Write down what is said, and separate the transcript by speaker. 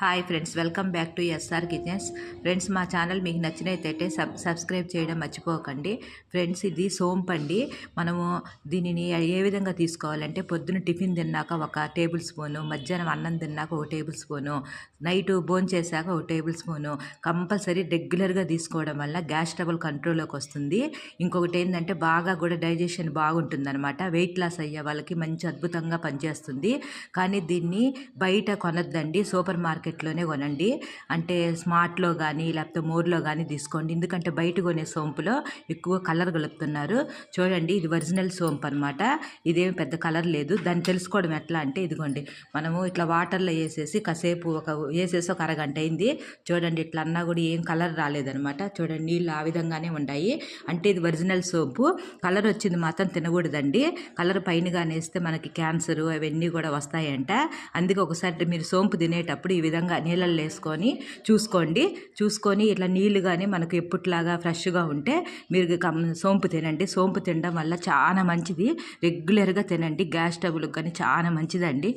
Speaker 1: Hi friends, welcome back to SR Kitchens. Friends, మా channel మీకు నచ్చినట్టయితే సబ్స్క్రైబ్ చేయడం మర్చిపోకండి. ఫ్రెండ్స్, ఇది సోంపు అండి. మనము దీనిని ఏ విధంగా తీసుకోవాలంటే పొద్దున టిఫిన్ తిన్నాక ఒక టేబుల్ స్పూను, మధ్యాహ్నం అన్నం తిన్నాక ఒక టేబుల్ స్పూను, నైట్ భోజనం చేశాక ఒక టేబుల్ స్పూను కంపల్సరీ రెగ్యులర్గా తీసుకోవడం వల్ల గ్యాస్ ట్రబుల్ కంట్రోల్లోకి వస్తుంది. ఇంకొకటి ఏంటంటే బాగా కూడా డైజెషన్ బాగుంటుంది అనమాట. వెయిట్ లాస్ అయ్యే వాళ్ళకి మంచి అద్భుతంగా పనిచేస్తుంది. కానీ దీన్ని బయట కొనొద్దండి, సూపర్ మార్కెట్లోనే కొనండి. అంటే స్మార్ట్లో కానీ లేకపోతే మోర్లో కానీ తీసుకోండి. ఎందుకంటే బయట కొనే సోంపులో ఎక్కువ కలర్ కలుపుతున్నారు. చూడండి, ఇది ఒరిజినల్ సోంపు అనమాట. ఇదేమి పెద్ద కలర్ లేదు. దాన్ని తెలుసుకోవడం ఎట్లా అంటే ఇదిగోండి, మనము ఇట్లా వాటర్లో వేసేసి కాసేపు వేసేసి ఒక అరగంట అయింది. చూడండి, ఇట్లా అన్నా కూడా ఏం కలర్ రాలేదనమాట. చూడండి, నీళ్ళు ఆ విధంగానే ఉన్నాయి. అంటే ఇది ఒరిజినల్ సోంపు. కలర్ వచ్చింది మాత్రం తినకూడదండి. కలర్ పైన కానీ వేస్తే మనకి క్యాన్సర్ అవన్నీ కూడా వస్తాయంట. అందుకే ఒకసారి మీరు సోంపు తినేటప్పుడు ఈ విధంగా నీళ్ళల్లో వేసుకొని చూసుకొని ఇట్లా నీళ్ళు కానీ మనకు ఎప్పట్లాగా ఫ్రెష్గా ఉంటే మీరు సోంపు తినండి. సోంపు తినడం వల్ల చాలా మంచిది. రెగ్యులర్గా తినండి. గ్యాస్ ట్రబుల్కి కానీ చాలా మంచిదండి.